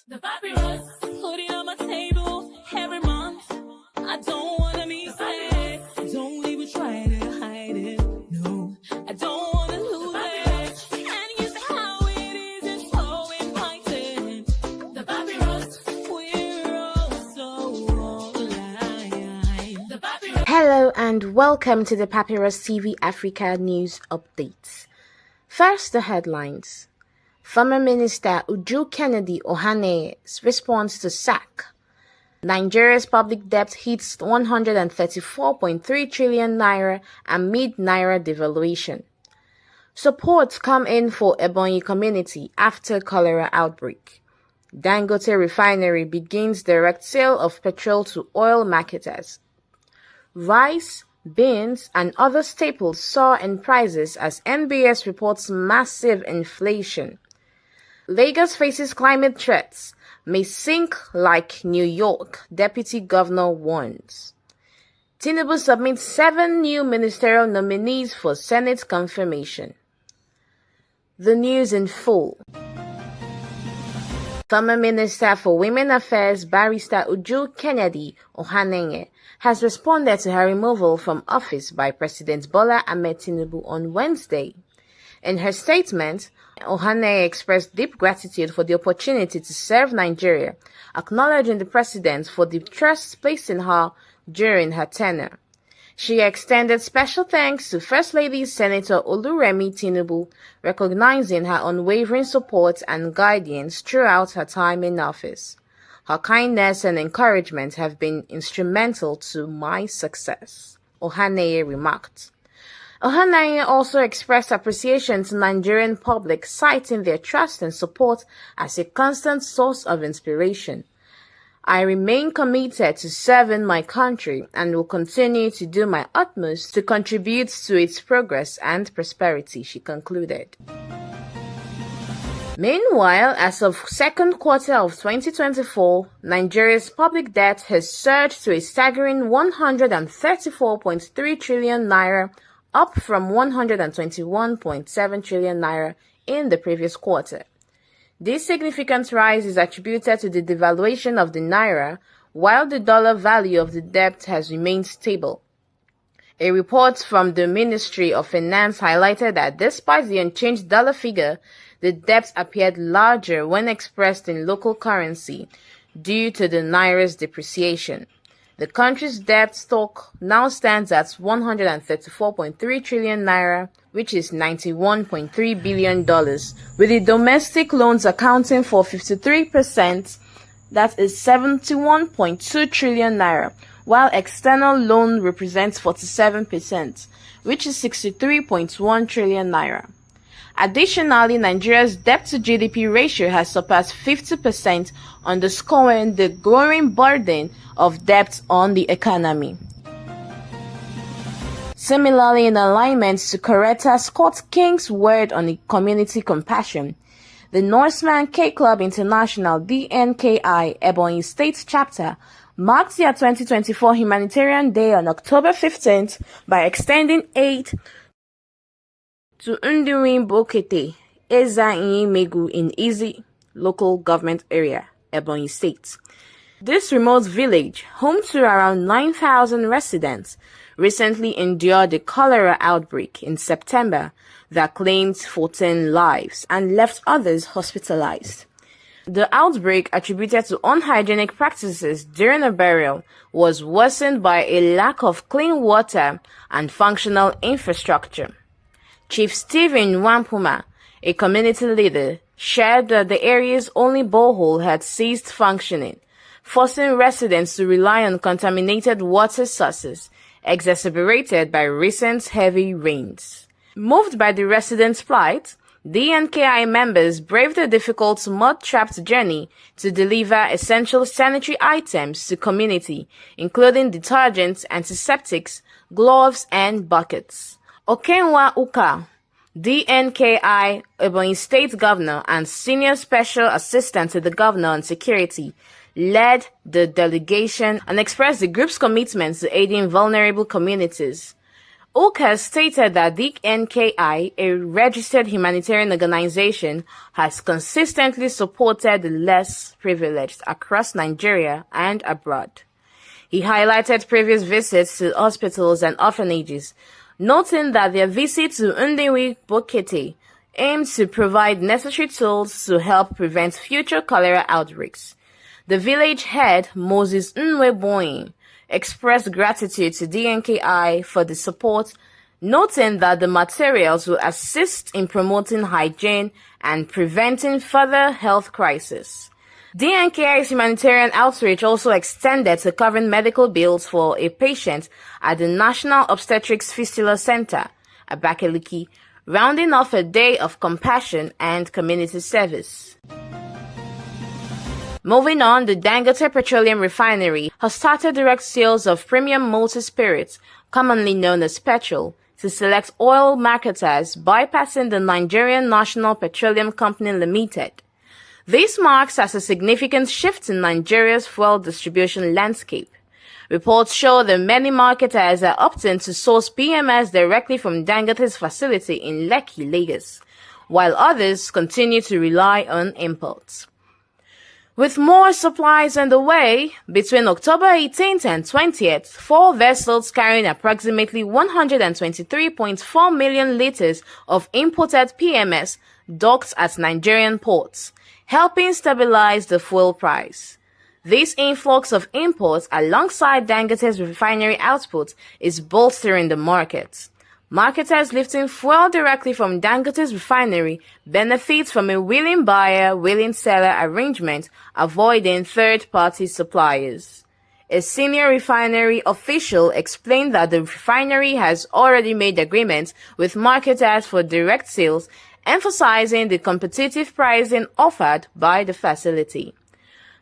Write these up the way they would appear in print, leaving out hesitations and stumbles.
The papyrus, put it on my table every month. I don't wanna be sad. Don't even try to hide it. No, I don't wanna lose it. And you say how it is, it's so inviting. The papyrus, we're all so alive. The papyrus. Hello and welcome to the Papyrus TV Africa News Updates. First, the headlines. Former Minister Uju Kennedy Ohanenye's response to sack. Nigeria's public debt hits 134.3 trillion naira amid naira devaluation. Support come in for Ebonyi community after cholera outbreak. Dangote refinery begins direct sale of petrol to oil marketers. Rice, beans, and other staples soar in prices as NBS reports massive inflation. Lagos faces climate threats, may sink like New York, Deputy Governor warns. Tinubu submits 7 new ministerial nominees for Senate confirmation. The news in full. Former Minister for Women Affairs Barrister Uju Kennedy Ohanenye has responded to her removal from office by President Bola Ahmed Tinubu on Wednesday. In her statement, Ohanenye expressed deep gratitude for the opportunity to serve Nigeria, acknowledging the president for the trust placed in her during her tenure. She extended special thanks to First Lady Senator Oluremi Tinubu, recognizing her unwavering support and guidance throughout her time in office. Her kindness and encouragement have been instrumental to my success, Ohanenye remarked. Ohanenye also expressed appreciation to Nigerian public, citing their trust and support as a constant source of inspiration. I remain committed to serving my country and will continue to do my utmost to contribute to its progress and prosperity, she concluded. Meanwhile, as of second quarter of 2024, Nigeria's public debt has surged to a staggering 134.3 trillion naira, up from 121.7 trillion naira in the previous quarter. This significant rise is attributed to the devaluation of the naira, while the dollar value of the debt has remained stable. A report from the Ministry of Finance highlighted that despite the unchanged dollar figure, the debt appeared larger when expressed in local currency due to the naira's depreciation. The country's debt stock now stands at 134.3 trillion naira, which is $91.3 billion, with the domestic loans accounting for 53%, that is 71.2 trillion naira, while external loan represents 47%, which is 63.1 trillion naira. Additionally, Nigeria's debt-to-GDP ratio has surpassed 50%, underscoring the growing burden of debt on the economy. Similarly, in alignment to Coretta Scott King's word on community compassion, the Norseman K Club International (DNKI) Ebonyi State Chapter marked their 2024 Humanitarian Day on October 15th by extending aid to Ndirin Bokete, Eza Megu in Izi local government area, Ebonyi State. This remote village, home to around 9,000 residents, recently endured a cholera outbreak in September that claimed 14 lives and left others hospitalized. The outbreak, attributed to unhygienic practices during a burial, was worsened by a lack of clean water and functional infrastructure. Chief Stephen Wampuma, a community leader, shared that the area's only borehole had ceased functioning, forcing residents to rely on contaminated water sources, exacerbated by recent heavy rains. Moved by the residents' plight, DNKI members braved the difficult mud-trapped journey to deliver essential sanitary items to community, including detergents, antiseptics, gloves, and buckets. Okenwa Uka, DNKI Ebonyi State Governor and Senior Special Assistant to the Governor on Security, led the delegation and expressed the group's commitment to aiding vulnerable communities. Oka stated that the NKI, a registered humanitarian organization, has consistently supported the less privileged across Nigeria and abroad. He highlighted previous visits to hospitals and orphanages, noting that their visit to Ndiwi Bokete aimed to provide necessary tools to help prevent future cholera outbreaks. The village head, Moses Nweboyin, expressed gratitude to DNKI for the support, noting that the materials will assist in promoting hygiene and preventing further health crises. DNKI's humanitarian outreach also extended to covering medical bills for a patient at the National Obstetrics Fistula Center, Abakaliki, rounding off a day of compassion and community service. Moving on, the Dangote Petroleum Refinery has started direct sales of premium multi-spirits, commonly known as petrol, to select oil marketers, bypassing the Nigerian National Petroleum Company Limited. This marks as a significant shift in Nigeria's fuel distribution landscape. Reports show that many marketers are opting to source PMS directly from Dangote's facility in Lekki, Lagos, while others continue to rely on imports. With more supplies on the way, between October 18th and 20th, 4 vessels carrying approximately 123.4 million liters of imported PMS docked at Nigerian ports, helping stabilize the fuel price. This influx of imports alongside Dangote's refinery output is bolstering the market. Marketers lifting fuel directly from Dangote's refinery benefit from a willing buyer, willing seller arrangement, avoiding third-party suppliers. A senior refinery official explained that the refinery has already made agreements with marketers for direct sales, emphasizing the competitive pricing offered by the facility.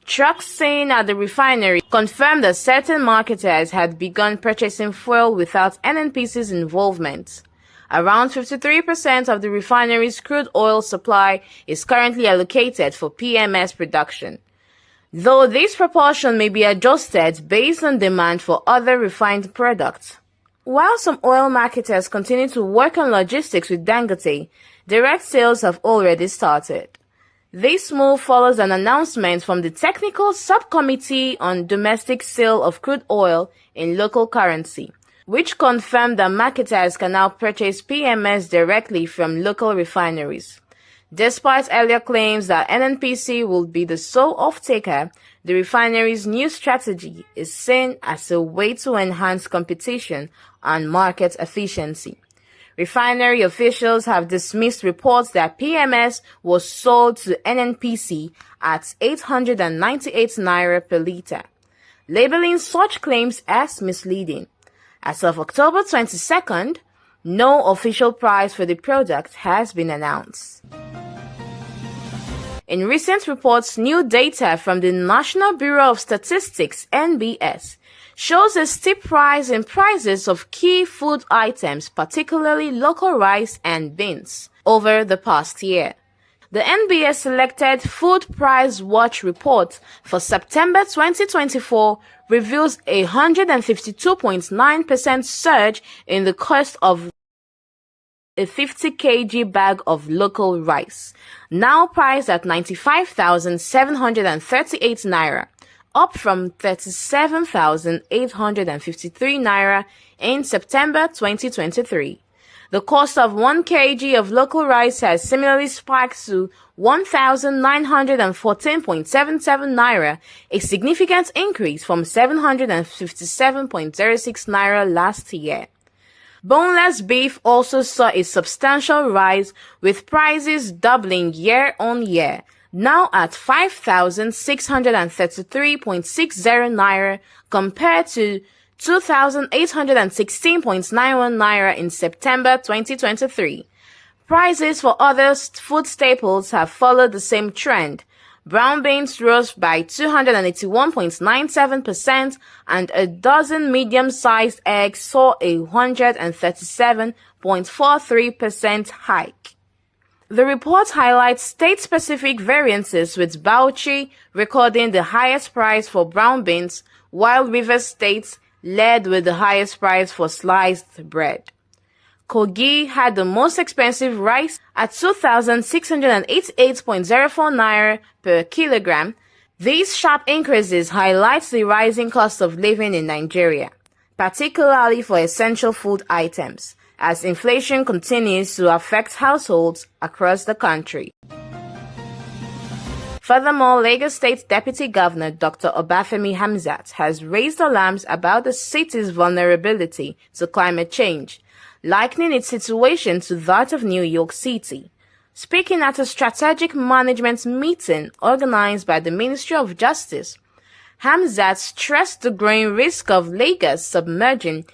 Trucks seen at the refinery confirmed that certain marketers had begun purchasing fuel without NNPC's involvement. Around 53% of the refinery's crude oil supply is currently allocated for PMS production, though this proportion may be adjusted based on demand for other refined products. While some oil marketers continue to work on logistics with Dangote, direct sales have already started. This move follows an announcement from the Technical Subcommittee on Domestic Sale of Crude Oil in Local Currency, which confirmed that marketers can now purchase PMS directly from local refineries. Despite earlier claims that NNPC will be the sole off-taker, the refinery's new strategy is seen as a way to enhance competition and market efficiency. Refinery officials have dismissed reports that PMS was sold to NNPC at 898 naira per liter, labeling such claims as misleading. As of October 22nd, no official price for the product has been announced. In recent reports, new data from the National Bureau of Statistics (NBS) shows a steep rise in prices of key food items, particularly local rice and beans, over the past year. The NBS selected Food Price Watch report for September 2024 reveals a 152.9% surge in the cost of a 50 kg bag of local rice, now priced at 95,738 naira, up from 37,853 naira in September 2023. The cost of 1 kg of local rice has similarly spiked to 1,914.77 naira, a significant increase from 757.06 naira last year. Boneless beef also saw a substantial rise, with prices doubling year on year, now at 5,633.60 naira compared to 2,816.91 naira in September 2023. Prices for other food staples have followed the same trend. Brown beans rose by 281.97%, and a dozen medium-sized eggs saw a 137.43% hike. The report highlights state-specific variances, with Bauchi recording the highest price for brown beans, while Rivers State led with the highest price for sliced bread. Kogi had the most expensive rice at 2,688.04 naira per kilogram. These sharp increases highlight the rising cost of living in Nigeria, particularly for essential food items, as inflation continues to affect households across the country. Furthermore, Lagos State Deputy Governor Dr. Obafemi Hamzat has raised alarms about the city's vulnerability to climate change, likening its situation to that of New York City. Speaking at a strategic management meeting organized by the Ministry of Justice, Hamzat stressed the growing risk of Lagos submerging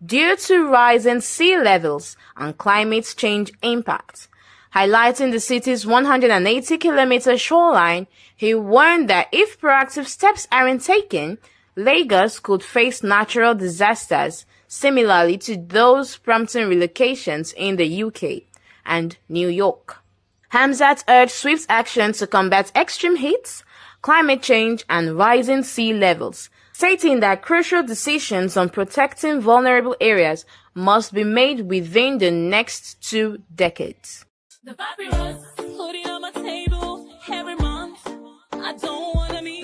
due to rising sea levels and climate change impacts. Highlighting the city's 180-kilometer shoreline, he warned that if proactive steps aren't taken, Lagos could face natural disasters similarly to those prompting relocations in the UK and New York. Hamzat urged swift action to combat extreme heat, climate change, and rising sea levels, stating that crucial decisions on protecting vulnerable areas must be made within the next 2 decades. The papyrus, hoodie on my table every month. I don't wanna be